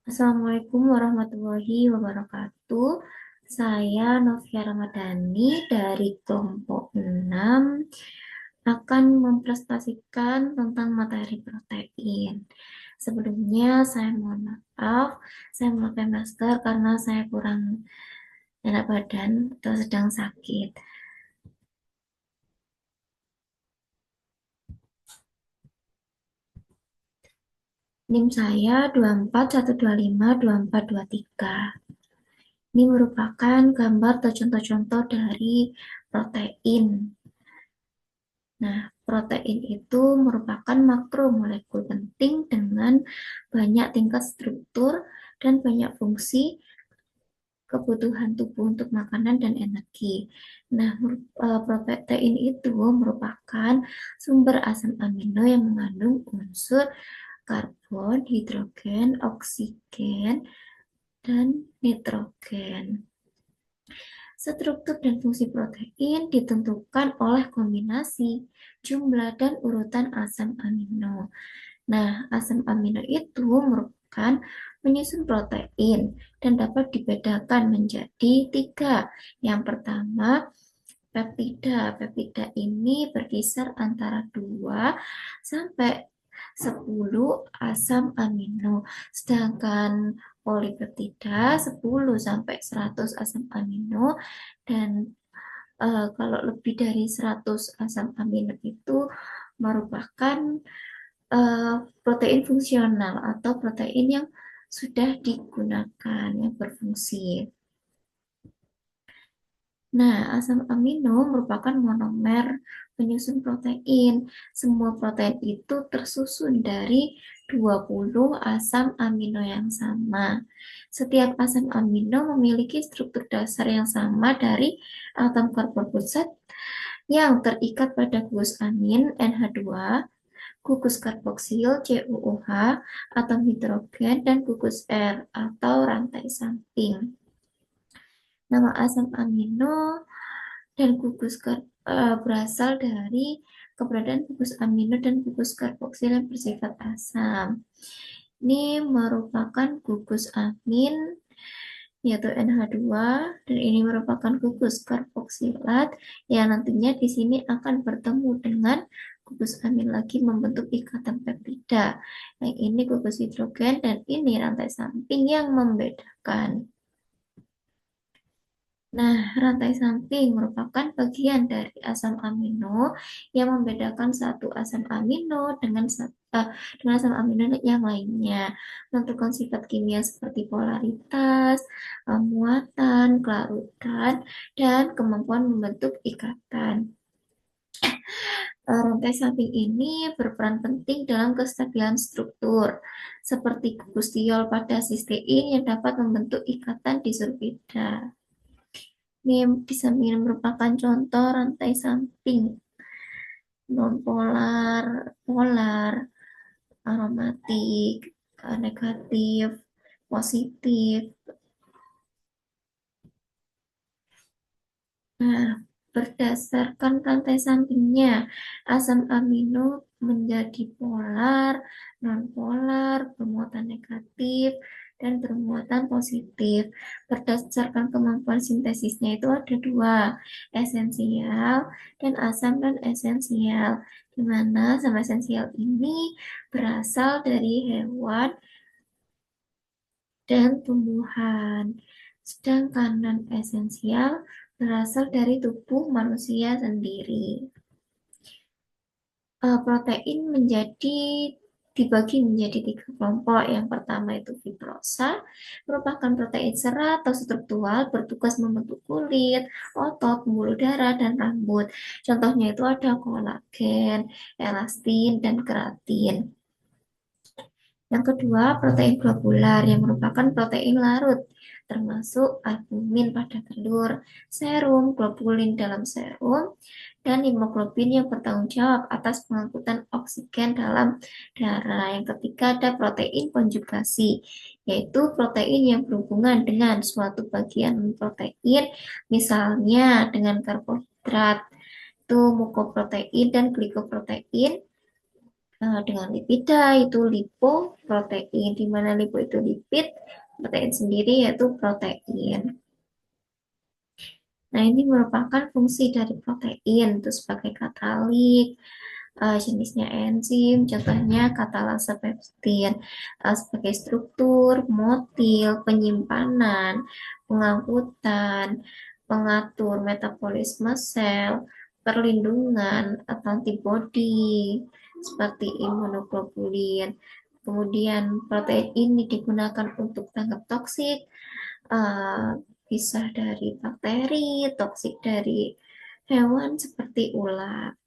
Assalamualaikum warahmatullahi wabarakatuh. Saya Novia Ramadhani dari kelompok 6 akan mempresentasikan tentang materi protein. Sebelumnya saya mohon maaf, saya memakai masker karena saya kurang enak badan atau sedang sakit. NIM saya 24125243. Ini merupakan gambar atau contoh-contoh dari protein. Nah, protein itu merupakan makromolekul penting dengan banyak tingkat struktur dan banyak fungsi kebutuhan tubuh untuk makanan dan energi. Nah, protein itu merupakan sumber asam amino yang mengandung unsur karbon, hidrogen, oksigen, dan nitrogen. Struktur dan fungsi protein ditentukan oleh kombinasi, jumlah, dan urutan asam amino. Nah, asam amino itu merupakan penyusun protein dan dapat dibedakan menjadi tiga. Yang pertama, peptida. Peptida ini berkisar antara 2 sampai 10 asam amino. Sedangkan polipeptida 10 sampai 100 asam amino dan kalau lebih dari 100 asam amino itu merupakan eh, protein fungsional atau protein yang sudah digunakan yang berfungsi. Nah, asam amino merupakan monomer penyusun protein. Semua protein itu tersusun dari 20 asam amino yang sama. Setiap asam amino memiliki struktur dasar yang sama dari atom karbon pusat yang terikat pada gugus amin NH2, gugus karboksil CuOH, atom hidrogen, dan gugus R atau rantai samping. Nama asam amino dan berasal dari keberadaan gugus amino dan gugus karboksil yang bersifat asam. Ini merupakan gugus amin yaitu NH2 dan ini merupakan gugus karboksilat yang nantinya di sini akan bertemu dengan gugus amin lagi membentuk ikatan peptida. Yang ini gugus hidrogen dan ini rantai samping yang membedakan. Nah, rantai samping merupakan bagian dari asam amino yang membedakan satu asam amino dengan asam amino yang lainnya. Menentukan sifat kimia seperti polaritas, muatan, kelarutan, dan kemampuan membentuk ikatan. Rantai samping ini berperan penting dalam kestabilan struktur, seperti gugus tiol pada sistein yang dapat membentuk ikatan di sulfida. Ini bisa merupakan contoh rantai samping nonpolar, polar, aromatik, negatif, positif. Nah, berdasarkan rantai sampingnya, asam amino menjadi polar, nonpolar, bermuatan negatif, dan bermuatan positif. Berdasarkan kemampuan sintesisnya itu ada dua, esensial dan asam non-esensial. Di mana asam esensial ini berasal dari hewan dan tumbuhan. Sedangkan non-esensial berasal dari tubuh manusia sendiri. Protein dibagi menjadi tiga kelompok. Yang pertama itu fibrosa, merupakan protein serat atau struktural bertugas membentuk kulit, otot, pembuluh darah, dan rambut. Contohnya itu ada kolagen, elastin, dan keratin. Yang kedua, protein globular yang merupakan protein larut, termasuk albumin pada telur, serum, globulin dalam serum, dan hemoglobin yang bertanggung jawab atas pengangkutan oksigen dalam darah. Yang ketiga ada protein konjugasi, yaitu protein yang berhubungan dengan suatu bagian protein, misalnya dengan karbohidrat, itu mukoprotein dan glikoprotein, Dengan lipida itu lipoprotein, di mana lipo itu lipid, protein sendiri yaitu protein. Nah, ini merupakan fungsi dari protein, itu sebagai katalik, jenisnya enzim, contohnya katalase peptid, sebagai struktur, motil, penyimpanan, pengangkutan, pengatur metabolisme sel, perlindungan atau antibodi, seperti imunoglobulin. Kemudian protein ini digunakan untuk tanggap toksik, eh, bisa dari bakteri, toksik dari hewan seperti ulat.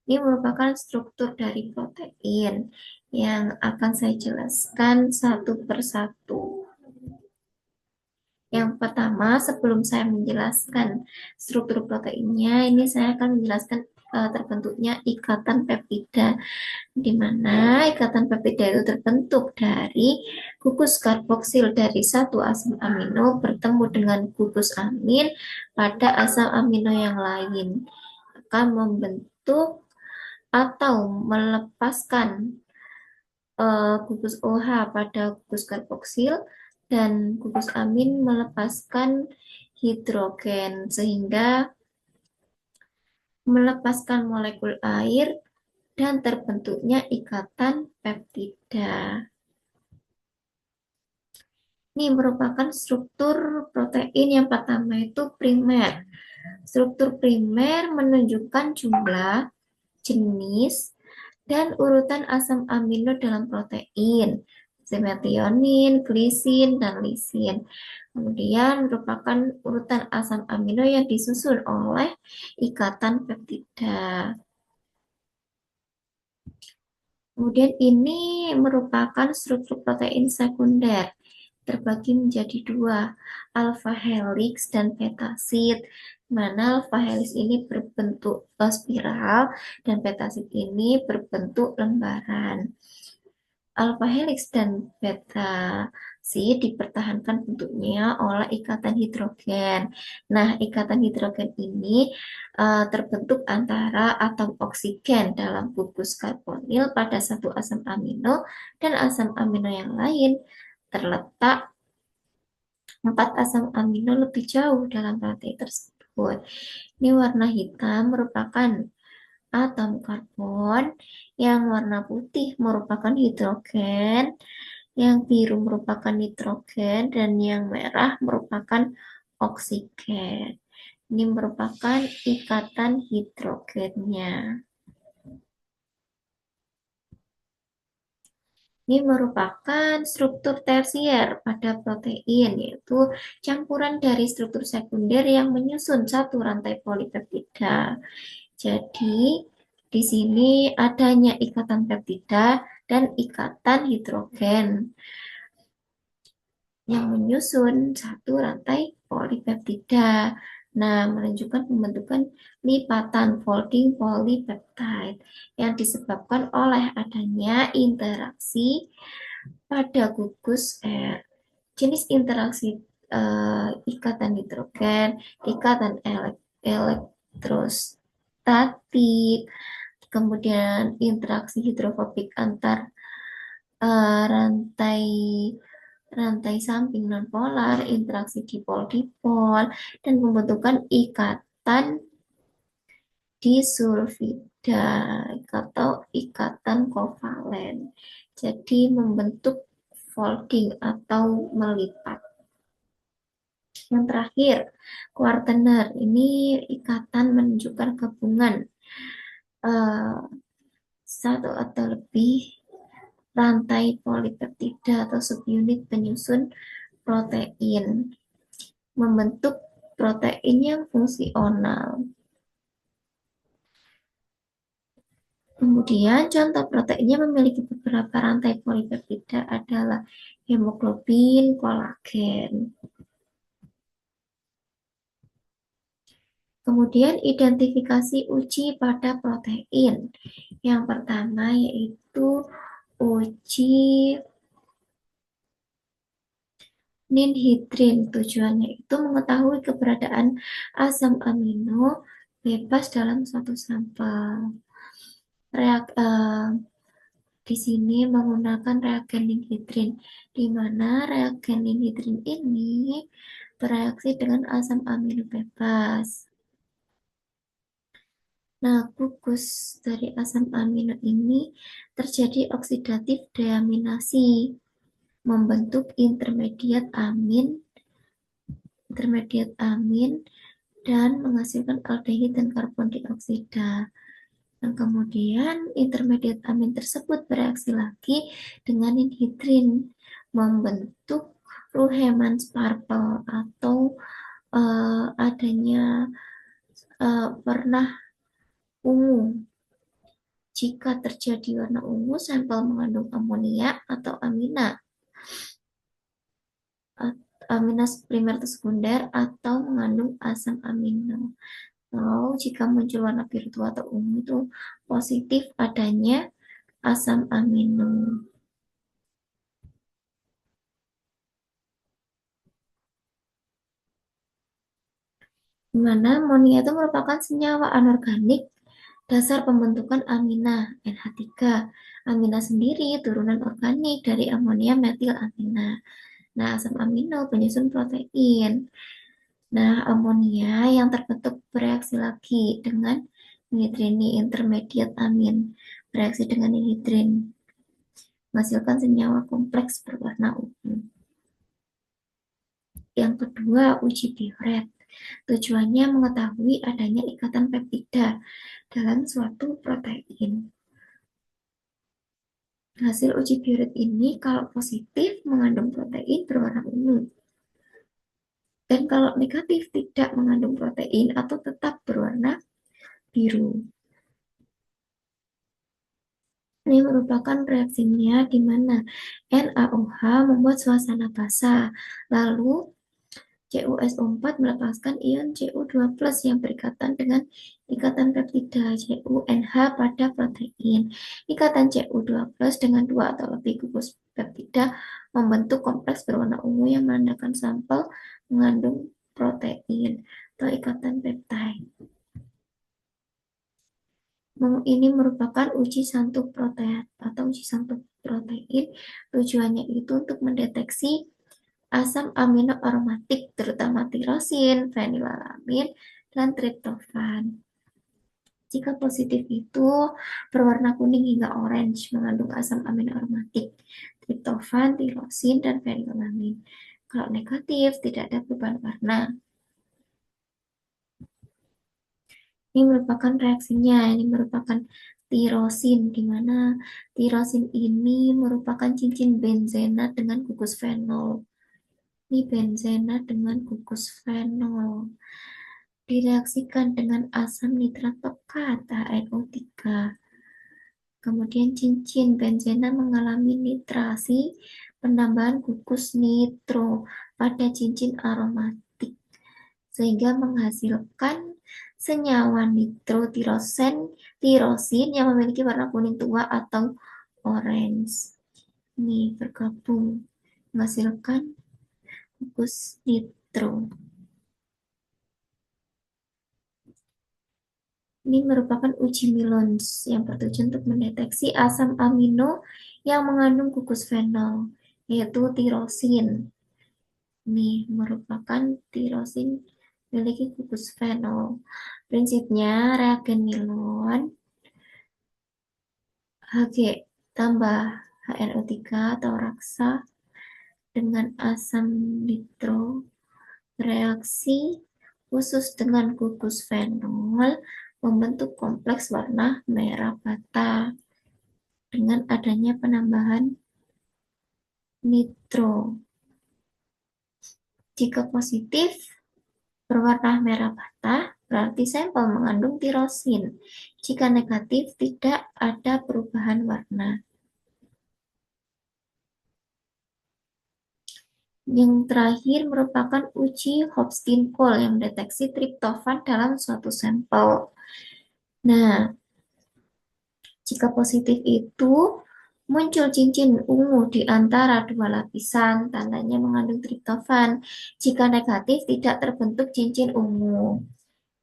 Ini merupakan struktur dari protein yang akan saya jelaskan satu persatu. Yang pertama, sebelum saya menjelaskan struktur proteinnya, ini saya akan menjelaskan terbentuknya ikatan peptida, di mana ikatan peptida itu terbentuk dari gugus karboksil dari satu asam amino bertemu dengan gugus amin pada asam amino yang lain, akan membentuk atau melepaskan gugus OH pada gugus karboksil, dan gugus amin melepaskan hidrogen sehingga melepaskan molekul air dan terbentuknya ikatan peptida. Ini merupakan struktur protein yang pertama itu primer. Struktur primer menunjukkan jumlah, jenis, dan urutan asam amino dalam protein, metionin, glisin, dan lisin. Kemudian merupakan urutan asam amino yang disusun oleh ikatan peptida. Kemudian ini merupakan struktur protein sekunder, terbagi menjadi dua, alpha helix dan petasid. Mana alpha helix ini berbentuk spiral dan petasid ini berbentuk lembaran. Alpha helix dan beta sheet dipertahankan bentuknya oleh ikatan hidrogen. Nah, ikatan hidrogen ini terbentuk antara atom oksigen dalam gugus karbonil pada satu asam amino dan asam amino yang lain, terletak 4 asam amino lebih jauh dalam rantai tersebut. Ini warna hitam merupakan atom karbon, yang warna putih merupakan hidrogen, yang biru merupakan nitrogen, dan yang merah merupakan oksigen. Ini merupakan ikatan hidrogennya. Ini merupakan struktur tersier pada protein, yaitu campuran dari struktur sekunder yang menyusun satu rantai polipeptida. Jadi, di sini adanya ikatan peptida dan ikatan hidrogen yang menyusun satu rantai polipeptida. Nah, menunjukkan pembentukan lipatan folding polipeptide yang disebabkan oleh adanya interaksi pada gugus R. Jenis interaksi ikatan hidrogen, ikatan elektrostatik, kemudian interaksi hidrofobik antar rantai rantai samping nonpolar, interaksi dipol-dipol, dan pembentukan ikatan disulfida atau ikatan kovalen. Jadi membentuk folding atau melipat. Yang terakhir, kuartener. Ini ikatan menunjukkan gabungan uh, satu atau lebih rantai polipeptida atau subunit penyusun protein, membentuk protein yang fungsional. Kemudian contoh proteinnya memiliki beberapa rantai polipeptida adalah hemoglobin, kolagen. Kemudian identifikasi uji pada protein. Yang pertama yaitu uji ninhidrin. Tujuannya itu mengetahui keberadaan asam amino bebas dalam suatu sampel. reak, di sini menggunakan reagen ninhidrin, di mana reagen ninhidrin ini bereaksi dengan asam amino bebas. Nah, gugus dari asam amino ini terjadi oksidatif deaminasi, membentuk intermediat amin dan menghasilkan aldehid dan karbon dioksida. Dan kemudian intermediat amin tersebut bereaksi lagi dengan ninhidrin, membentuk Ruhemann-Sparple atau adanya warna ungu. Jika terjadi warna ungu, sampel mengandung amonia atau amina, amina primer atau sekunder, atau mengandung asam amino. Kalau jika muncul warna biru tua atau ungu itu positif adanya asam amino. Di mana amonia itu merupakan senyawa anorganik dasar pembentukan amina NH3. Amina sendiri turunan organik dari amonia metil amina. Nah, asam amino penyusun protein. Nah, amonia yang terbentuk bereaksi lagi dengan nitrini intermediat amin. Bereaksi dengan nitrin. Menghasilkan senyawa kompleks berwarna ungu. Yang kedua, uji Biuret. Tujuannya mengetahui adanya ikatan peptida dalam suatu protein. Hasil uji Biuret ini kalau positif mengandung protein berwarna ungu. Dan kalau negatif tidak mengandung protein atau tetap berwarna biru. Ini merupakan reaksinya di mana NaOH membuat suasana basah. Lalu CuSO4 melepaskan ion Cu2+ yang berikatan dengan ikatan peptida CuNH pada protein. Ikatan Cu2+ dengan dua atau lebih gugus peptida membentuk kompleks berwarna ungu yang menandakan sampel mengandung protein atau ikatan peptide. Ini merupakan uji santuk protein atau uji santuk protein. Tujuannya itu untuk mendeteksi asam amino aromatik terutama tirosin, fenilalamin, dan triptofan. Jika positif itu berwarna kuning hingga orange mengandung asam amino aromatik, triptofan, tirosin, dan fenilalamin. Kalau negatif tidak ada perubahan warna. Ini merupakan reaksinya, ini merupakan tirosin, di mana tirosin ini merupakan cincin benzena dengan gugus fenol. Ini benzena dengan gugus fenol. Direaksikan dengan asam nitrat pekat, HNO3. Kemudian cincin benzena mengalami nitrasi, penambahan gugus nitro pada cincin aromatik, sehingga menghasilkan senyawa tirosin yang memiliki warna kuning tua atau orange. Ini bergabung menghasilkan gugus nitro. Ini merupakan uji Milons yang bertujuan untuk mendeteksi asam amino yang mengandung gugus fenol, yaitu tirosin. Ini merupakan tirosin memiliki gugus fenol. Prinsipnya reagen Milon Hg tambah HNO3 atau raksa dengan asam nitro bereaksi khusus dengan gugus fenol membentuk kompleks warna merah bata dengan adanya penambahan nitro. Jika positif berwarna merah bata, berarti sampel mengandung tirosin. Jika negatif, tidak ada perubahan warna. Yang terakhir merupakan uji Hobskin-Kohl yang mendeteksi triptofan dalam suatu sampel. Nah, jika positif itu muncul cincin ungu di antara dua lapisan, tandanya mengandung triptofan. Jika negatif, tidak terbentuk cincin ungu.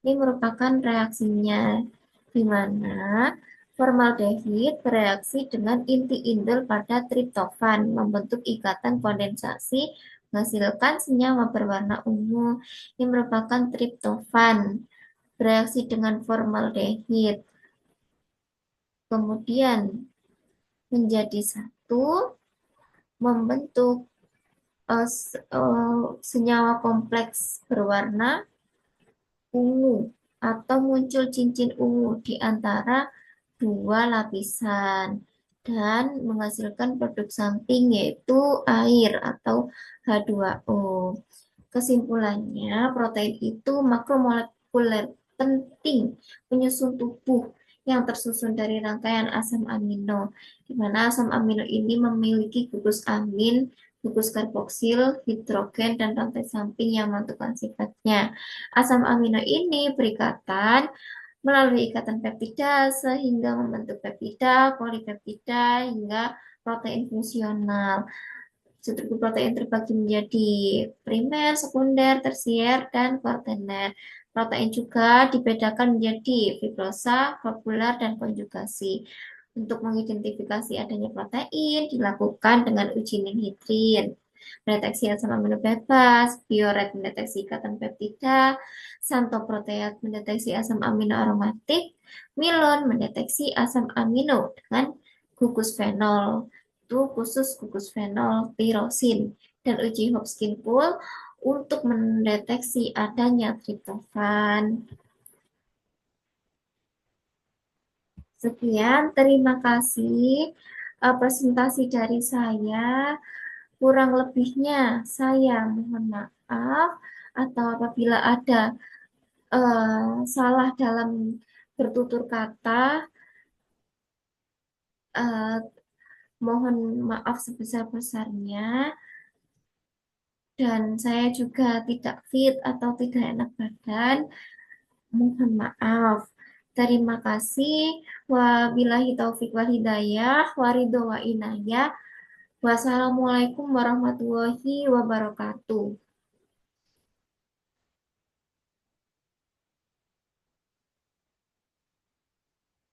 Ini merupakan reaksinya, di mana Formaldehid bereaksi dengan inti indol pada triptofan, membentuk ikatan kondensasi, menghasilkan senyawa berwarna ungu yang merupakan triptofan. Bereaksi dengan formaldehid, kemudian menjadi satu, membentuk senyawa kompleks berwarna ungu atau muncul cincin ungu di antara dua lapisan dan menghasilkan produk samping yaitu air atau H2O. Kesimpulannya, protein itu makromolekuler penting penyusun tubuh yang tersusun dari rangkaian asam amino, di mana asam amino ini memiliki gugus amin, gugus karboksil, hidrogen, dan rantai samping yang menentukan sifatnya. Asam amino ini berikatan melalui ikatan peptida sehingga membentuk peptida, polipeptida, hingga protein fungsional. Struktur protein terbagi menjadi primer, sekunder, tersier, dan kuartener. Protein juga dibedakan menjadi fibrosa, globular, dan konjugasi. Untuk mengidentifikasi adanya protein dilakukan dengan uji ninhidrin, mendeteksi asam amino bebas, Biorec mendeteksi ikatan peptida, Santoproteat mendeteksi asam amino aromatik, Milon mendeteksi asam amino dengan gugus fenol, itu khusus gugus fenol tirosin, dan uji Hopkins pool untuk mendeteksi adanya triptofan. Sekian, terima kasih presentasi dari saya. Kurang lebihnya saya mohon maaf atau apabila ada salah dalam bertutur kata, eh, mohon maaf sebesar-besarnya. Dan saya juga tidak fit atau tidak enak badan, mohon maaf. Terima kasih. Wabillahi taufik wal hidayah, waridho wa inayah. Wassalamualaikum warahmatullahi wabarakatuh.